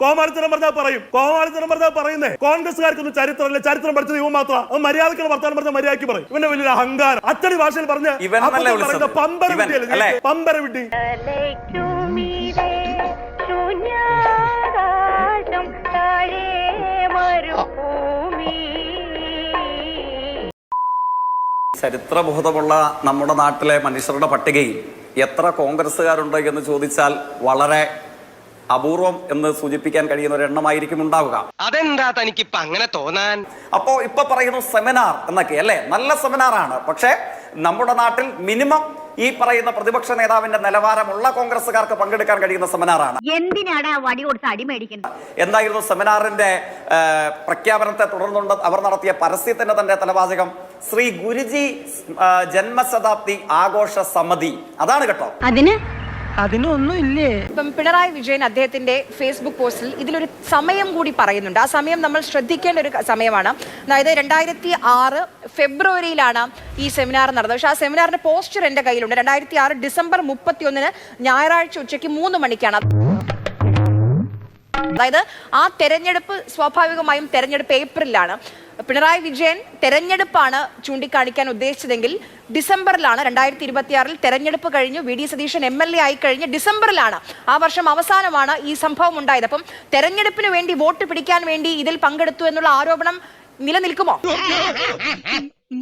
കോമാളിത്തരം പറഞ്ഞാൽ പറയും. കോമാളിത്തരം പറഞ്ഞാൽ പറയുന്നേ കോൺഗ്രസ്സുകാർക്കൊന്നും ചരിത്രമല്ല. ചരിത്രം പഠിച്ചത് ഇവൻ മാത്രം. മര്യാദക്കുള്ള വർത്താനം പറഞ്ഞ മര്യാദയ്ക്ക് പറയും. ഇവന്റെ വലിയ അഹങ്കാരം അച്ചടി ഭാഷയിൽ പറഞ്ഞ് പമ്പര വിട്ടിയല്ലേ പമ്പര വിട്ടി. ചരിത്രബോധമുള്ള നമ്മുടെ നാട്ടിലെ മനുഷ്യരുടെ പട്ടികയിൽ എത്ര കോൺഗ്രസ്സുകാരുണ്ട് എന്ന് ചോദിച്ചാൽ വളരെ അപൂർവം എന്ന് സൂചിപ്പിക്കാൻ കഴിയുന്ന ഒരു എണ്ണമായിരിക്കും ഉണ്ടാവുക. അതെന്താ തനിക്കിപ്പോ അങ്ങനെ തോന്നാൻ? അപ്പോ ഇപ്പൊ പറയുന്നു സെമിനാർ എന്നൊക്കെ അല്ലേ, നല്ല സെമിനാറാണ്. പക്ഷേ നമ്മുടെ നാട്ടിൽ മിനിമം ഈ പറയുന്ന പ്രതിപക്ഷ നേതാവിന്റെ നിലവാരമുള്ള കോൺഗ്രസ്സുകാർക്ക് പങ്കെടുക്കാൻ കഴിയുന്ന സെമിനാറാണ്. എന്തിനാണ് വടി കൊടുത്ത് അടിമേടിക്കുന്നത്? എന്തായിരുന്നു സെമിനാറിന്റെ പ്രഖ്യാപനത്തെ തുടർന്നുകൊണ്ട് അവർ നടത്തിയ പരസ്യത്തിന്റെ തന്നെ തലവാചകം ശ്രീ ഗുരുജി ജന്മശതാബ്ദി ആഘോഷ സമിതി. അതാണ് കേട്ടോ. അതിനൊന്നുമില്ലേ. ഇപ്പം പിണറായി വിജയൻ അദ്ദേഹത്തിന്റെ ഫേസ്ബുക്ക് പോസ്റ്റിൽ ഇതിലൊരു സമയം കൂടി പറയുന്നുണ്ട്. ആ സമയം നമ്മൾ ശ്രദ്ധിക്കേണ്ട ഒരു സമയമാണ്. അതായത് 2006 ഫെബ്രുവരിയിലാണ് ഈ സെമിനാർ നടന്നത്. പക്ഷെ ആ സെമിനാറിന്റെ പോസ്റ്റർ എന്റെ കയ്യിലുണ്ട്. 2006 ഡിസംബർ 31 ഞായറാഴ്ച ഉച്ചയ്ക്ക് 3 മണിക്കാണ്. അതായത് ആ തെരഞ്ഞെടുപ്പ് സ്വാഭാവികമായും തെരഞ്ഞെടുപ്പ് ഏപ്രിലാണ്. പിണറായി വിജയൻ തെരഞ്ഞെടുപ്പാണ് ചൂണ്ടിക്കാണിക്കാൻ ഉദ്ദേശിച്ചതെങ്കിൽ ഡിസംബറിലാണ് 2026 തെരഞ്ഞെടുപ്പ് കഴിഞ്ഞു. വി ഡി സതീശൻ MLA ആയി കഴിഞ്ഞ് ഡിസംബറിലാണ്, ആ വർഷം അവസാനമാണ് ഈ സംഭവം ഉണ്ടായത്. അപ്പം തെരഞ്ഞെടുപ്പിന് വേണ്ടി വോട്ട് പിടിക്കാൻ വേണ്ടി ഇതിൽ പങ്കെടുത്തു എന്നുള്ള ആരോപണം നിലനിൽക്കുമോ?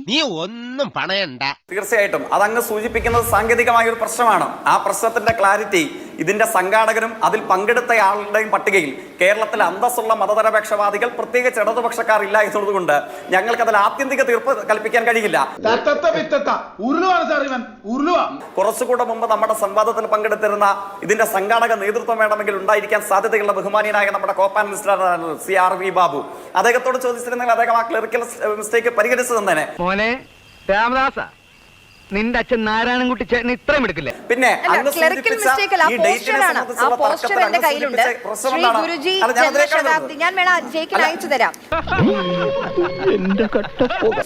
നീ ഒന്നും പണയണ്ട. തീർച്ചയായിട്ടും അതങ്ങ് സൂചിപ്പിക്കുന്നത് സാങ്കേതികമായ ഒരു പ്രശ്നമാണ്. ആ പ്രശ്നത്തിന്റെ ക്ലാരിറ്റി ഇതിന്റെ സംഘാടകരും അതിൽ പങ്കെടുത്തയാളുടെയും പട്ടികയിൽ കേരളത്തിലെ അന്തസ്സുള്ള മതനിരപേക്ഷവാദികൾ പ്രത്യേകിച്ച് ഇടതുപക്ഷക്കാർ ഇല്ല എന്നതുകൊണ്ട് ഞങ്ങൾക്ക് അതിൽ ആത്യന്തിക തീർപ്പ് കൽപ്പിക്കാൻ കഴിയില്ല. കുറച്ചുകൂടെ മുമ്പ് നമ്മുടെ സംവാദത്തിൽ പങ്കെടുത്തിരുന്ന ഇതിന്റെ സംഘാടക നേതൃത്വം വേണമെങ്കിൽ ഉണ്ടായിരിക്കാൻ സാധ്യതയുള്ള ബഹുമാനിയനായ നമ്മുടെ കോപ്പാൻ മിനിസ്റ്റർ CRV ബാബു, അദ്ദേഹത്തോട് ചോദിച്ചിരുന്നെങ്കിൽ അദ്ദേഹം ആ ക്ലറിക്കൽ മിസ്റ്റേക്ക് പരിഹരിച്ചു തന്നെ. മോനെ രാമദാസ, നിന്റെ അച്ഛൻ നാരായണൻകുട്ടി ചേട്ടൻ ഇത്രയും എടുക്കില്ല. പിന്നെ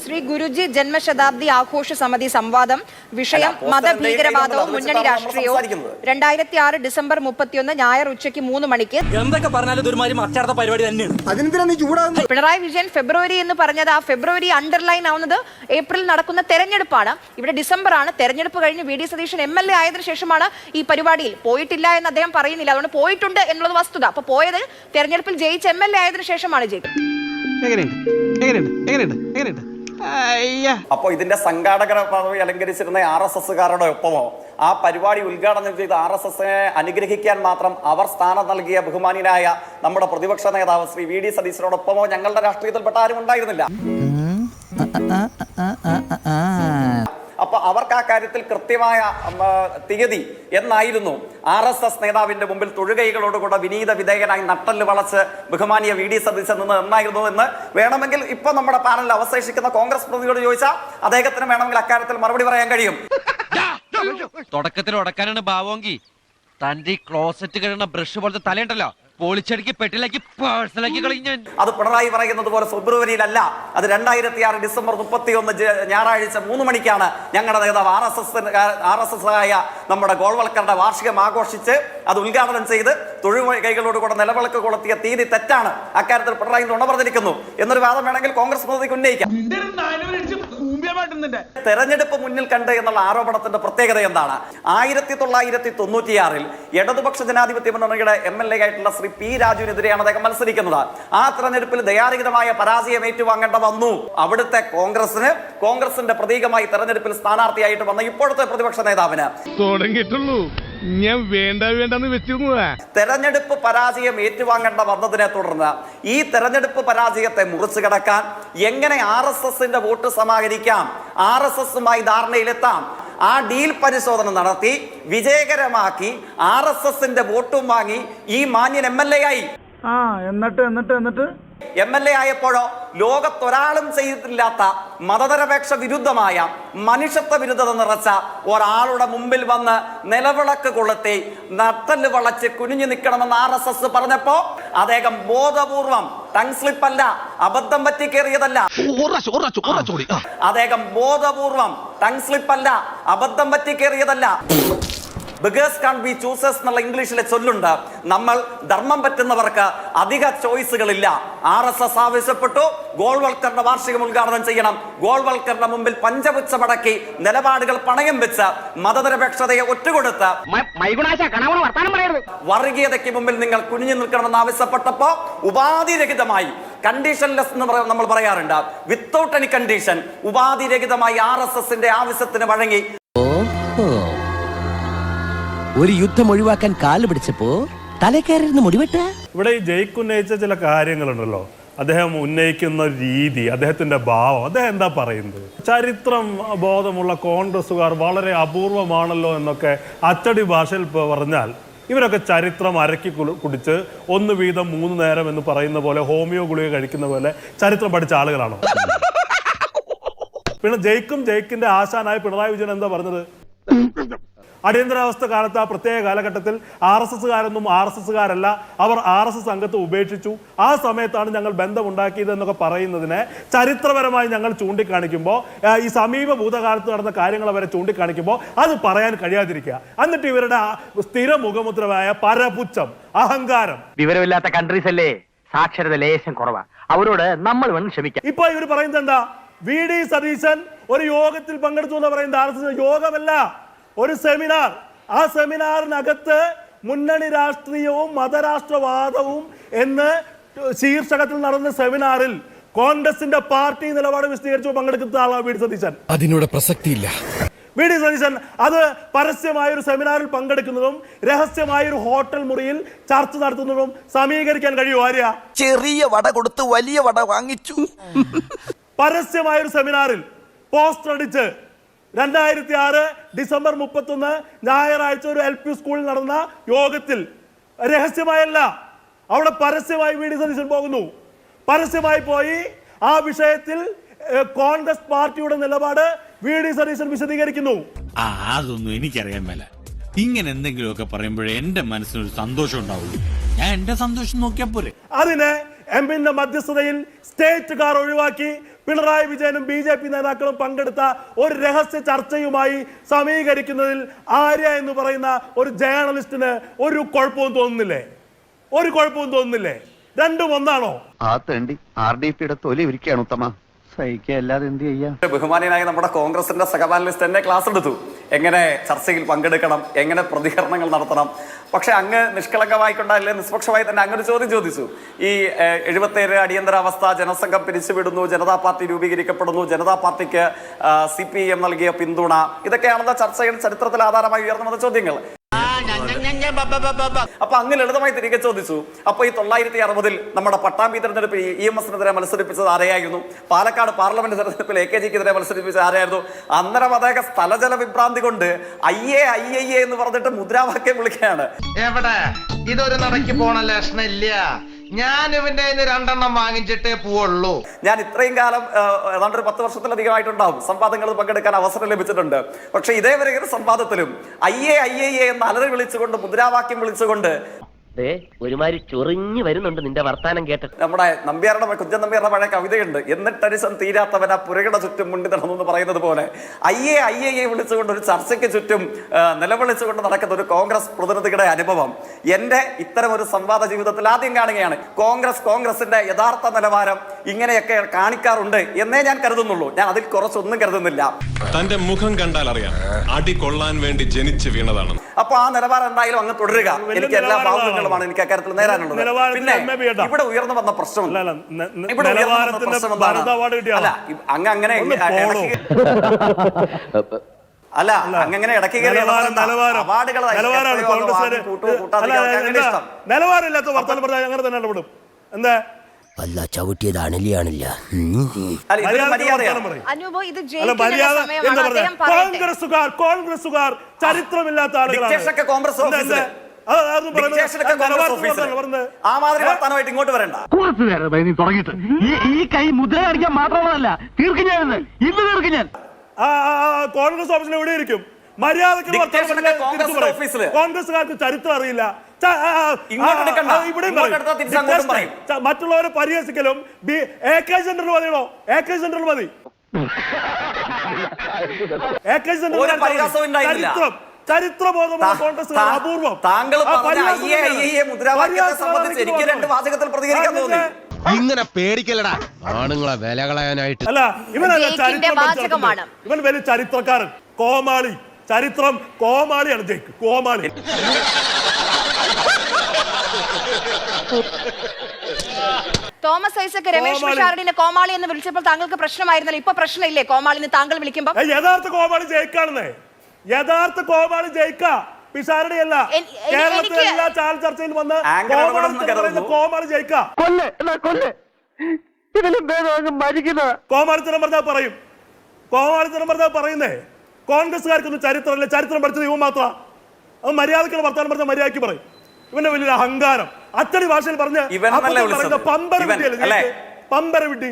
ശ്രീ ഗുരുജി ജന്മശതാബ്ദി ആഘോഷ സമിതി സംവാദം, വിഷയം മതഭീകരവാദവും മുന്നണി രാഷ്ട്രീയവും, 2006 ഡിസംബർ 31 ഞായർ ഉച്ചയ്ക്ക് 3 മണിക്ക്. എന്തൊക്കെ പറഞ്ഞാലും പരിപാടി തന്നെയാണ്. പിണറായി വിജയൻ ഫെബ്രുവരി എന്ന് പറഞ്ഞത് ആ ഫെബ്രുവരി അണ്ടർലൈൻ ആവുന്നത് ഏപ്രിൽ നടക്കുന്ന തെരഞ്ഞെടുപ്പാണ്. ഇവിടെ ഡിസംബറാണ്. തെരഞ്ഞെടുപ്പ് കഴിഞ്ഞ് വി ഡി സതീശൻ MLA ആയതിനു ശേഷമാണ് ഈ പരിപാടിയിൽ പോയിട്ടില്ല എന്ന് അദ്ദേഹം പറയുന്നില്ല. അതുകൊണ്ട് പോയിട്ടുണ്ട് എന്നുള്ളത് വസ്തുത. അപ്പൊ പോയത് തെരഞ്ഞെടുപ്പിൽ ജയിച്ച് MLA ആയതിനു ശേഷമാണ് ജയിച്ചത്. അപ്പൊ ഇതിന്റെ സംഘാടകർ പദവി അലങ്കരിച്ചിരുന്ന RSSകാരുടെ ഒപ്പമോ ആ പരിപാടി ഉദ്ഘാടനം ചെയ്ത് RSSനെ അനുഗ്രഹിക്കാൻ മാത്രം അവർ സ്ഥാനം നൽകിയ ബഹുമാനിയനായ നമ്മുടെ പ്രതിപക്ഷ നേതാവ് ശ്രീ VD സതീശനോടൊപ്പമോ ഞങ്ങളുടെ രാഷ്ട്രീയത്തിൽപ്പെട്ട ആരും ഉണ്ടായിരുന്നില്ല. അപ്പൊ അവർക്ക് ആ കാര്യത്തിൽ കൃത്യമായ തീയതി എന്നായിരുന്നു RSS നേതാവിന്റെ മുമ്പിൽ തൊഴുകൈകളോടുകൂടെ വിനീത വിധേയനായി നട്ടല് വളച്ച് ബഹുമാനിയ VD സതീശൻ നിന്ന് എന്നായിരുന്നു എന്ന് വേണമെങ്കിൽ ഇപ്പൊ നമ്മുടെ പാനലിൽ അവശേഷിക്കുന്ന കോൺഗ്രസ് പ്രതിനിധിയോട് ചോദിച്ചാൽ അദ്ദേഹത്തിന് വേണമെങ്കിൽ അക്കാര്യത്തിൽ മറുപടി പറയാൻ കഴിയും. തുടക്കത്തിൽ ഉടക്കാനാണ് ഭാവമെങ്കിൽ തന്റെ ക്ലോസറ്റ് കഴിയുന്ന ബ്രഷ് പോലത്തെ തലയുണ്ടല്ലോ പൊളിച്ചടിക്ക് പെട്ടിലാക്കി പേഴ്സലാക്കി കളിഞ്ഞു. അത് പിണറായി പറയുന്നത് പോലെ ഫെബ്രുവരിയിലല്ല, അത് 2006 ഡിസംബർ 31 ഞായറാഴ്ച 3 മണിക്കാണ് ഞങ്ങളുടെ നേതാവ് RSS ആയ നമ്മുടെ ഗോൾവൽക്കറുടെ വാർഷികം ആഘോഷിച്ച് അത് ഉദ്ഘാടനം ചെയ്ത് തൊഴിൽകൈകളോടുകൂടെ നിലവിളക്ക് കൊളുത്തിയ തീയതി തെറ്റാണ്. അക്കാര്യത്തിൽ പിണറായി നുണ പറഞ്ഞിരിക്കുന്നു എന്നൊരു വാദം വേണമെങ്കിൽ കോൺഗ്രസ് പ്രതിനിധിക്ക് ഉന്നയിക്കാം. തെരഞ്ഞെടുപ്പ് മുന്നിൽ കണ്ട് എന്നുള്ള ആരോപണത്തിന്റെ പ്രത്യേകത എന്താണ്? 1996 ഇടതുപക്ഷ ജനാധിപത്യ മുന്നണിയുടെ MLA ആയിട്ടുള്ള ശ്രീ P രാജുവിനെതിരെയാണ് അദ്ദേഹം മത്സരിക്കുന്നത്. ആ തെരഞ്ഞെടുപ്പിൽ ദയാരഹിതമായ പരാജയം ഏറ്റുവാങ്ങേണ്ട വന്നു. അവിടുത്തെ കോൺഗ്രസിന്റെ പ്രതീകമായി തെരഞ്ഞെടുപ്പിൽ സ്ഥാനാർത്ഥിയായിട്ട് വന്ന ഇപ്പോഴത്തെ പ്രതിപക്ഷ നേതാവിന് ഞാൻ വേണ്ടെന്ന് വെച്ചിരുന്നതാ. തെരഞ്ഞെടുപ്പ് പരാജയം ഏറ്റുവാങ്ങേണ്ട വന്നതിനെ തുടർന്ന് ഈ തെരഞ്ഞെടുപ്പ് പരാജയത്തെ മുറിച്ചു കടക്കാൻ എങ്ങനെ RSSന്റെ വോട്ട് സമാഹരിക്കാം, RSSുമായി ധാരണയിലെത്താം, ആ ഡീൽ പരിശോധന നടത്തി വിജയകരമാക്കി RSSന്റെ വോട്ടും വാങ്ങി ഈ മാന്യൻ MLA ആയി. എന്നിട്ട് MLA ആയപ്പോഴോ ലോകത്തൊരാളും ചെയ്തിട്ടില്ലാത്ത മതനിരപേക്ഷ വിരുദ്ധമായ മനുഷ്യത്വ വിരുദ്ധത നിറച്ച ഒരാളുടെ മുമ്പിൽ വന്ന് നിലവിളക്ക് കൊളുത്തി നട്ടല് വളച്ച് കുനിഞ്ഞു നിൽക്കണമെന്ന് RSS പറഞ്ഞപ്പോ അദ്ദേഹം ബോധപൂർവം ടങ് സ്ലിപ്പ് അല്ല, അബദ്ധം പറ്റി കയറിയതല്ല. അദ്ദേഹം ബോധപൂർവം ടങ് സ്ലിപ്പ് അല്ല, അബദ്ധം പറ്റി കയറിയതല്ല. ബിഗേഴ്സ് കാൺ ബി ചൂസേഴ്സ് എന്നുള്ള ഇംഗ്ലീഷിലെ ചൊല്ലുണ്ട്. നമ്മൾ ധർമ്മം പറ്റുന്നവർക്ക് അധിക ചോയ്സുകളില്ല. RSS ആവശ്യപ്പെട്ടു ഗോൾവൽക്കറിന്റെ വാർഷികം ഉദ്ഘാടനം ചെയ്യണം. ഗോൾവൽക്കറിന്റെ മുമ്പിൽ പഞ്ചപുച്ഛമടക്കി നിലപാടുകൾ പണയം വെച്ച് മതനിരപേക്ഷതയെ ഒറ്റുകൊടുത്ത് വർഗീയതയ്ക്ക് മുമ്പിൽ നിങ്ങൾ കുനിഞ്ഞു നിൽക്കണമെന്ന് ആവശ്യപ്പെട്ടപ്പോ ഉപാധിരഹിതമായി കണ്ടീഷൻലെസ് എന്ന് നമ്മൾ പറയാറുണ്ട്, വിത്തൗട്ട് എനി കണ്ടീഷൻ ഉപാധിരഹിതമായി RSSന്റെ ആവശ്യത്തിന് വഴങ്ങി. ഒരു യുദ്ധം ഒഴിവാക്കാൻ കാല് പിടിച്ചപ്പോ തലക്കയറിയിരുന്ന് മുടിവെട്ട. ഇവിടെ ഈ ജയിക്ക് ഉന്നയിച്ച ചില കാര്യങ്ങളുണ്ടല്ലോ, അദ്ദേഹം ഉന്നയിക്കുന്ന രീതി, അദ്ദേഹത്തിന്റെ ഭാവം, അദ്ദേഹം എന്താ പറയുന്നത്? ചരിത്രം ബോധമുള്ള കോൺഗ്രസ്സുകാർ വളരെ അപൂർവമാണല്ലോ എന്നൊക്കെ അച്ചടി ഭാഷയിൽ പറഞ്ഞാൽ ഇവരൊക്കെ ചരിത്രം അരക്കി കുടിച്ച് 1 വീതം 3 നേരം എന്ന് പറയുന്ന പോലെ ഹോമിയോ ഗുളിക കഴിക്കുന്ന പോലെ ചരിത്രം പഠിച്ച ആളുകളാണോ? പിന്നെ ജയിക്കിന്റെ ആശാനായ പിണറായി വിജയൻ എന്താ പറഞ്ഞത്? അടിയന്തരാവസ്ഥ കാലത്ത് ആ പ്രത്യേക കാലഘട്ടത്തിൽ RSSകാരൊന്നും RSSകാരല്ല, അവർ RSS അംഗത്തെ ഉപേക്ഷിച്ചു, ആ സമയത്താണ് ഞങ്ങൾ ബന്ധമുണ്ടാക്കിയത് എന്നൊക്കെ പറയുന്നതിനെ ചരിത്രപരമായി ഞങ്ങൾ ചൂണ്ടിക്കാണിക്കുമ്പോൾ, ഈ സമീപ ഭൂതകാലത്ത് നടന്ന കാര്യങ്ങൾ വരെ ചൂണ്ടിക്കാണിക്കുമ്പോൾ അത് പറയാൻ കഴിയാതിരിക്കുക. എന്നിട്ട് ഇവരുടെ സ്ഥിര മുഖമുദ്രമായ പരപുച്ഛം, അഹങ്കാരം. വിവരമില്ലാത്ത കൺട്രീസ് അല്ലേ, സാക്ഷരത ലേശം കുറവാ, അവരോട് നമ്മൾ വേണം ക്ഷമിക്കാം. ഇപ്പൊ ഇവർ പറയുന്നത് എന്താ? VD സതീശൻ ഒരു യോഗത്തിൽ പങ്കെടുത്തു എന്ന് പറയുന്നത് RSS യോഗമല്ല, ഒരു സെമിനാർ. ആ സെമിനാറിനകത്ത് മുന്നണി രാഷ്ട്രീയവും മതരാഷ്ട്രവാദവും എന്ന് ശീർഷകത്തിൽ നടന്ന സെമിനാറിൽ കോൺഗ്രസിന്റെ പാർട്ടി നിലപാട് വിശദീകരിച്ചു പങ്കെടുക്കുന്ന ആളാണ് VD സതീശൻ. അതിനോട് പ്രസക്തിയില്ല. VD സതീശൻ അത് പരസ്യമായൊരു സെമിനാറിൽ പങ്കെടുക്കുന്നതും രഹസ്യമായൊരു ഹോട്ടൽ മുറിയിൽ ചർച്ച നടത്തുന്നതും സമീകരിക്കാൻ കഴിയുമോ? ആര്യ ചെറിയ വട കൊടുത്ത് വലിയ വട വാങ്ങിച്ചു. പരസ്യമായൊരു സെമിനാറിൽ പോസ്റ്റർ അടിച്ച് 2006 ഡിസംബർ 31 ഞായറാഴ്ച ഒരു LP സ്കൂളിൽ നടന്ന യോഗത്തിൽ രഹസ്യമായല്ല, അവിടെ പരസ്യമായി VD സതീശൻ പോകുന്നു. പരസ്യമായി പോയി ആ വിഷയത്തിൽ കോൺഗ്രസ് പാർട്ടിയുടെ നിലപാട് VD സതീശൻ വിശദീകരിക്കുന്നു. അതൊന്നും എനിക്കറിയാൻ മേല. ഇങ്ങനെ എന്തെങ്കിലുമൊക്കെ പറയുമ്പോഴേ എന്റെ മനസ്സിനൊരു സന്തോഷം ഉണ്ടാവുള്ളൂ. ഞാൻ എന്റെ സന്തോഷം നോക്കിയാ പോരെ. അതിനെ എംപിന്റെ മധ്യസ്ഥതയിൽ സ്റ്റേറ്റുകാർ ഒഴിവാക്കി പിണറായി വിജയനും BJP നേതാക്കളും പങ്കെടുത്ത ഒരു രഹസ്യ ചർച്ചയുമായി സമീകരിക്കുന്നതിൽ ആര്യ എന്ന് പറയുന്ന ഒരു ജേർണലിസ്റ്റിന് ഒരു കുഴപ്പവും തോന്നുന്നില്ലേ? ഒരു കുഴപ്പവും തോന്നുന്നില്ലേ? രണ്ടും ഒന്നാണോ? ആ തേണ്ടി RDPയുടെ തൊലി ഇരിക്കുകയാണ് ഉത്തമ, സഹിക്കല്ലാതെ എന്ത് ചെയ്യാം. ബഹുമാനിയായ നമ്മുടെ കോൺഗ്രസിന്റെ സഹപാനലിസ്റ്റ് എന്നെ ക്ലാസ് എടുത്തു, എങ്ങനെ ചർച്ചയിൽ പങ്കെടുക്കണം, എങ്ങനെ പ്രതികരണങ്ങൾ നടത്തണം. പക്ഷെ അങ്ങ് നിഷ്കളങ്കമായിക്കൊണ്ടല്ലേ, നിഷ്പക്ഷമായി തന്നെ അങ്ങൊരു ചോദ്യം ചോദിച്ചു. ഈ 77 അടിയന്തരാവസ്ഥ, ജനസംഘം പിരിച്ചുവിടുന്നു, ജനതാ പാർട്ടി രൂപീകരിക്കപ്പെടുന്നു, ജനതാ പാർട്ടിക്ക് CPM നൽകിയ പിന്തുണ, ഇതൊക്കെയാണെന്ന ചർച്ചയിൽ ചരിത്രത്തിൽ ആധാരമായി ഉയർന്നു വന്ന ചോദ്യങ്ങൾ. അപ്പൊ അങ്ങ് ലളിതമായി തിരികെ ചോദിച്ചു, അപ്പൊ ഈ 960 നമ്മുടെ പട്ടാമ്പി തെരഞ്ഞെടുപ്പിൽ EMSനെതിരെ മത്സരിപ്പിച്ചത് ആരെയായിരുന്നു? പാലക്കാട് പാർലമെന്റ് തെരഞ്ഞെടുപ്പിൽ AKGക്കെതിരെ മത്സരിപ്പിച്ചത് ആരായിരുന്നു? അന്നേരം അദ്ദേഹം സ്ഥലജല വിഭ്രാന്തി കൊണ്ട് IAIA എന്ന് പറഞ്ഞിട്ട് മുദ്രാവാക്യം വിളിക്കുകയാണ്. എവിടെ ഇതൊരു നടക്കി പോണ ലക്ഷണില്ല. ഞാൻ ഇവന്റെ 2 വാങ്ങിച്ചിട്ടേ പോവുള്ളൂ. ഞാൻ ഇത്രയും കാലം ഏതാണ്ട് ഒരു 10 വർഷത്തിലധികമായിട്ടുണ്ടാവും സംവാദങ്ങളിൽ പങ്കെടുക്കാൻ അവസരം ലഭിച്ചിട്ടുണ്ട്. പക്ഷെ ഇതേവരെ ഒരു സംവാദത്തിലും IAIA എന്ന് അലറി വിളിച്ചുകൊണ്ട്, മുദ്രാവാക്യം വിളിച്ചുകൊണ്ട് ഒരുമാതിരി ചൊറിഞ്ഞു വരുന്നുണ്ട് നിന്റെ വർത്താനം കേട്ടിട്ട്. നമ്മുടെ കുഞ്ചൻ നമ്പ്യാരുടെ പഴയ കവിതയുണ്ട്, എന്നിട്ടരിശം തീരാത്തവന പുരകട ചുറ്റും മുണ്ടി നടന്നു എന്ന് പറയുന്നത് പോലെ IAIA വിളിച്ചുകൊണ്ട് ഒരു ചർച്ചയ്ക്ക് ചുറ്റും നിലവിളിച്ചുകൊണ്ട് നടക്കുന്ന ഒരു കോൺഗ്രസ് പ്രതിനിധിയുടെ അനുഭവം എന്റെ ഇത്തരം ഒരു സംവാദ ജീവിതത്തിൽ ആദ്യം കാണുകയാണ്. കോൺഗ്രസിന്റെ യഥാർത്ഥ നിലവാരം ഇങ്ങനെയൊക്കെ കാണിക്കാറുണ്ട് എന്നേ ഞാൻ കരുതുന്നുള്ളൂ. ഞാൻ അതിൽ കുറച്ചൊന്നും കരുതുന്നില്ല. തന്റെ മുഖം കണ്ടാൽ അറിയാം അടി കൊള്ളാൻ വേണ്ടി ജനിച്ചു വീണതാണ്. അപ്പൊ ആ നിലവാരം എന്തായാലും അങ്ങ് തുടരുക. എനിക്ക് എല്ലാ ഭാഗങ്ങളുമാണ് എനിക്ക് അക്കാര്യത്തിൽ നേരാനുള്ളത്. പിന്നെ ഇവിടെ ഉയർന്നു വന്ന പ്രശ്നം അങ്ങനെ അല്ല, അങ്ങനെ ഇടയ്ക്ക് നിലവാരമില്ലാത്ത വർത്തമാനം പറഞ്ഞാൽ അങ്ങനെ തന്നെ ഇടപെടും. എന്താ അല്ല ചവിട്ടിയത് അണലിയാണില്ല. കോൺഗ്രസുകാർ ചരിത്രമില്ലാത്ത ആളുകളാണ്. ഇങ്ങോട്ട് വരണ്ട. ഈ കൈ മുദ്ര അടിക്കാൻ മാത്രമല്ല, തീർക്കും ഞാൻ, ഇന്ന് തീർക്കും ഞാൻ. കോൺഗ്രസ് ഓഫീസിൽ എവിടെ ഇരിക്കും? മര്യാദക്ക് കോൺഗ്രസുകാർക്ക് ചരിത്രം അറിയില്ല. മറ്റുള്ളവരെ പരിഹസിക്കലും AK സെന്ററിൽ മതിയോ? AK സെന്ററിൽ മതി. AK സെന്ററിൽ ചരിത്രം ചരിത്രബോധമുള്ള കോൺഗ്രസ് അപൂർവം. താങ്കൾ ആ പറഞ്ഞ പരിഹാസം IAEA മുദ്രാവാക്യത്തെ സംബന്ധിച്ച് എനിക്ക് രണ്ട് വാചകത്തിൽ പ്രതികരിക്കാൻ തോന്നി. ഇങ്ങനെ പേടിക്കലടാ ആണുങ്ങളെ വില കളയാനായിട്ട്. അല്ല, ഇവനല്ല ജയിക്കിന്റെ ചരിത്രം വാചകമാണ്. പഠിച്ചത്. ഇവൻ വലിയ ചരിത്രക്കാരൻ, കോമാളി. ചരിത്രം കോമാളിയാണ് ജയിക്ക്, കോമാളി. തോമസ് ഐസക് രമേശ് പിഷാരടിനെ കോമാളി എന്ന് വിളിച്ചപ്പോൾ താങ്കൾക്ക് പ്രശ്നമായിരുന്നല്ലോ. ഇപ്പൊ പ്രശ്നമില്ലേ കോമാളിന്ന് താങ്കൾ വിളിക്കുമ്പോൾ? യഥാർത്ഥ കോമാളി ജയിക്കാണെന്നേ, യഥാർത്ഥ കോമാളി ജയിക്ക, പിഷാരടിയല്ല. കേരളത്തിലെ എല്ലാ ചാനൽ ചർച്ചയിൽ വന്ന് കോമാളി ജയിക്ക. കോമാളിത്തരം പറഞ്ഞാൽ പറയും, കോമാളിത്തരം പറഞ്ഞാൽ പറയുന്നേ. കോൺഗ്രസ്സുകാർക്കൊന്നും ചരിത്രമല്ല, ചരിത്രം പഠിച്ചത് ഇവൻ മാത്ര. അത് മര്യാദക്കുള്ള വർത്താനം പറഞ്ഞാൽ മര്യാദയ്ക്ക് പറയും. ഇവന്റെ വലിയൊരു അഹങ്കാരം അച്ചടി ഭാഷയിൽ പറഞ്ഞ പമ്പര വിഡ്ഢി.